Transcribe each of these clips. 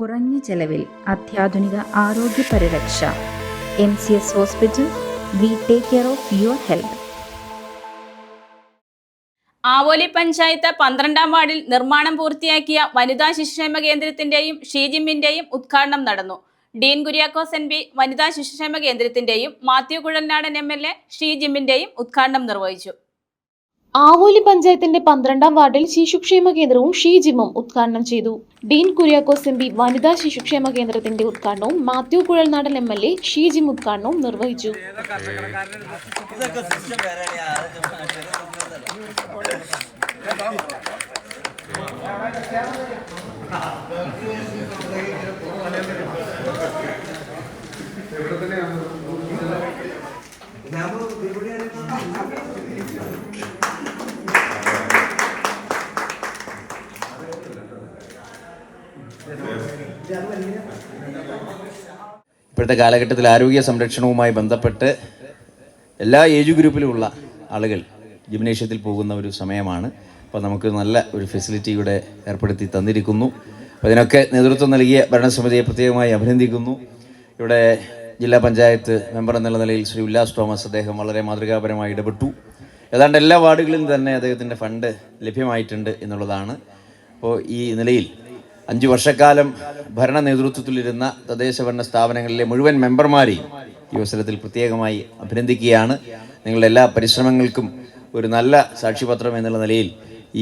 കുറഞ്ഞ ചെലവിൽ അത്യാധുനിക ആരോഗ്യ പരിരക്ഷ. MCS hospital. We take care of your health. Avoli panchayat 12-ാം വാർഡിൽ നിർമ്മാണം പൂർത്തിയാക്കിയ വനിതാ ശിശുക്ഷേമ കേന്ദ്രത്തിന്റെയും ഷീജിമ്മിന്റെയും ഉദ്ഘാടനം നടന്നു. ഡീൻ കുര്യാക്കോസ് MP വനിതാ ശിശുക്ഷേമ കേന്ദ്രത്തിന്റെയും മാത്യു കുഴൽനാടൻ MLA ഷീജിമ്മിന്റെയും ഉദ്ഘാടനം നിർവഹിച്ചു. ആവോലി പഞ്ചായത്തിന്റെ 12-ാം വാർഡിൽ ശിശുക്ഷേമ കേന്ദ്രവും ഷീജിമ്മും ഉദ്ഘാടനം ചെയ്തു. ഡീൻ കുര്യാക്കോസ് MP വനിതാ ശിശുക്ഷേമ കേന്ദ്രത്തിന്റെ ഉദ്ഘാടനവും മാത്യു കുഴൽനാടൻ MLA ഷീജിം ഉദ്ഘാടനവും നിർവഹിച്ചു. ഇപ്പോഴത്തെ കാലഘട്ടത്തിൽ ആരോഗ്യ സംരക്ഷണവുമായി ബന്ധപ്പെട്ട് എല്ലാ ഏജ് ഗ്രൂപ്പിലുമുള്ള ആളുകൾ ജിംനേഷ്യത്തിൽ പോകുന്ന ഒരു സമയമാണ്. അപ്പോൾ നമുക്ക് നല്ല ഒരു ഫെസിലിറ്റി ഇവിടെ ഏർപ്പെടുത്തി തന്നിരിക്കുന്നു. അതിനൊക്കെ നേതൃത്വം നൽകിയ ഭരണസമിതിയെ പ്രത്യേകമായി അഭിനന്ദിക്കുന്നു. ഇവിടെ ജില്ലാ പഞ്ചായത്ത് മെമ്പർ എന്നുള്ള നിലയിൽ ശ്രീ ഉല്ലാസ് തോമസ് അദ്ദേഹം വളരെ മാതൃകാപരമായി ഇടപെട്ടു. ഏതാണ്ട് എല്ലാ വാർഡുകളിലും തന്നെ അദ്ദേഹത്തിൻ്റെ ഫണ്ട് ലഭ്യമായിട്ടുണ്ട് എന്നുള്ളതാണ്. അപ്പോൾ ഈ നിലയിൽ 5 വർഷക്കാലം ഭരണ നേതൃത്വത്തിലിരുന്ന തദ്ദേശഭരണ സ്ഥാപനങ്ങളിലെ മുഴുവൻ മെമ്പർമാരെയും ഈ അവസരത്തിൽ പ്രത്യേകമായി അഭിനന്ദിക്കുകയാണ്. നിങ്ങളുടെ എല്ലാ പരിശ്രമങ്ങൾക്കും ഒരു നല്ല സാക്ഷ്യപത്രം എന്നുള്ള നിലയിൽ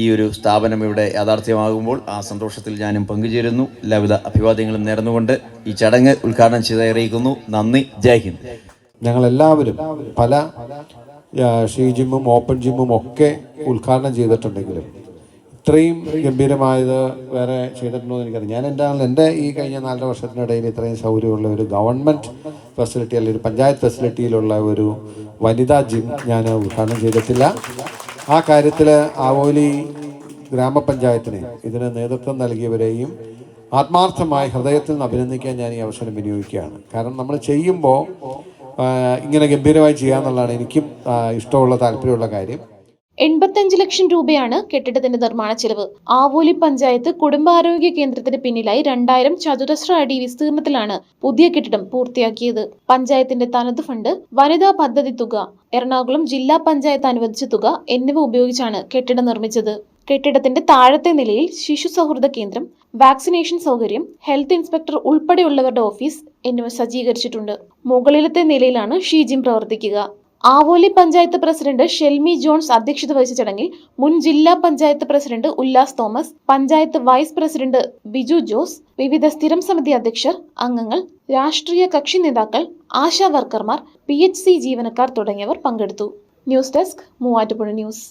ഈ ഒരു സ്ഥാപനം ഇവിടെ യാഥാർത്ഥ്യമാകുമ്പോൾ ആ സന്തോഷത്തിൽ ഞാനും പങ്കുചേരുന്നു. എല്ലാവിധ അഭിവാദ്യങ്ങളും നേർന്നുകൊണ്ട് ഈ ചടങ്ങ് ഉദ്ഘാടനം ചെയ്ത് അറിയിക്കുന്നു. നന്ദി. ജയ് ഹിന്ദ്. ഞങ്ങളെല്ലാവരും പല ഷീജിമ്മും ഓപ്പൺ ജിമ്മും ഒക്കെ ഉദ്ഘാടനം ചെയ്തിട്ടുണ്ടെങ്കിലും ഇത്രയും ഗംഭീരമായത് വേറെ ചെയ്തിട്ടുണ്ടോ എന്ന് എനിക്കറിയാം. എൻ്റെ ഈ കഴിഞ്ഞ 4 വർഷത്തിനിടയിൽ ഇത്രയും സൗകര്യമുള്ള ഒരു ഗവൺമെൻറ് ഫെസിലിറ്റി അല്ലെങ്കിൽ ഒരു പഞ്ചായത്ത് ഫെസിലിറ്റിയിലുള്ള ഒരു വനിതാ ജിം ഞാൻ ഉദ്ഘാടനം ചെയ്തിട്ടില്ല. ആ കാര്യത്തിൽ ആവോലി ഗ്രാമപഞ്ചായത്തിന് ഇതിന് നേതൃത്വം നൽകിയവരെയും ആത്മാർത്ഥമായി ഹൃദയത്തിൽ നിന്ന് അഭിനന്ദിക്കാൻ ഞാൻ ഈ അവസരം വിനിയോഗിക്കുകയാണ്. കാരണം നമ്മൾ ചെയ്യുമ്പോൾ ഇങ്ങനെ ഗംഭീരമായി ചെയ്യാന്നുള്ളതാണ് എനിക്കും ഇഷ്ടമുള്ള താല്പര്യമുള്ള കാര്യം. 85 ലക്ഷം രൂപയാണ് കെട്ടിടത്തിന്റെ നിർമ്മാണ ചെലവ്. ആവോലി പഞ്ചായത്ത് കുടുംബാരോഗ്യ കേന്ദ്രത്തിന് പിന്നിലായി 2000 ചതുരശ്ര അടി വിസ്തീർണത്തിലാണ് പുതിയ കെട്ടിടം പൂർത്തിയാക്കിയത്. പഞ്ചായത്തിന്റെ തനത് ഫണ്ട്, വനിതാ പദ്ധതി തുക, എറണാകുളം ജില്ലാ പഞ്ചായത്ത് അനുവദിച്ച തുക എന്നിവ ഉപയോഗിച്ചാണ് കെട്ടിടം നിർമ്മിച്ചത്. കെട്ടിടത്തിന്റെ താഴത്തെ നിലയിൽ ശിശു സൗഹൃദ കേന്ദ്രം, വാക്സിനേഷൻ സൗകര്യം, ഹെൽത്ത് ഇൻസ്പെക്ടർ ഉൾപ്പെടെയുള്ളവരുടെ ഓഫീസ് എന്നിവ സജ്ജീകരിച്ചിട്ടുണ്ട്. മുകളിലത്തെ നിലയിലാണ് ഷീജിം പ്രവർത്തിക്കുക. ആവോലി പഞ്ചായത്ത് പ്രസിഡന്റ് ഷെൽമി ജോൺസ് അധ്യക്ഷത വഹിച്ച ചടങ്ങിൽ മുൻ ജില്ലാ panchayat president Ullas Thomas, panchayat vice president Biju Jose, വിവിധ സ്ഥിരം സമിതി അധ്യക്ഷർ, അംഗങ്ങൾ, രാഷ്ട്രീയ കക്ഷി നേതാക്കൾ, ആശാ വർക്കർമാർ, PHC ജീവനക്കാർ തുടങ്ങിയവർ പങ്കെടുത്തു. News desk, Muvattupuzha news.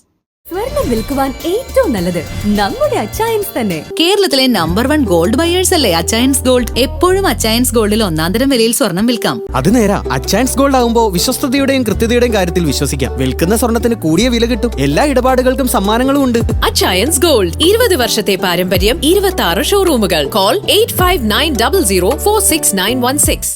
സ്വർണം വിൽക്കുവാൻ ഏറ്റവും നല്ലത് നമ്മുടെ അച്ചയൻസ് തന്നെ. കേരളത്തിലെ നമ്പർ 1 ഗോൾഡ് ബയേഴ്സ് അല്ലേ അച്ചയൻസ് ഗോൾഡ്. എപ്പോഴും അച്ചയൻസ് ഗോൾഡിൽ 1-ാം തരം വിലയിൽ സ്വർണം വിൽക്കാം. അത് നേരാ. അച്ചയൻസ് ഗോൾഡ് ആകുമ്പോൾ വിശ്വസ്തതയുടെയും കൃത്യതയുടെയും കാര്യത്തിൽ വിശ്വസിക്കാം. വിൽക്കുന്ന സ്വർണത്തിന് കൂടിയ വില കിട്ടും. എല്ലാ ഇടപാടുകൾക്കും സമ്മാനങ്ങളും ഉണ്ട്. അച്ചയൻസ് ഗോൾഡ് 20 വർഷത്തെ പാരമ്പര്യം, 26 ഷോറൂമുകൾ. കോൾ 8590046916.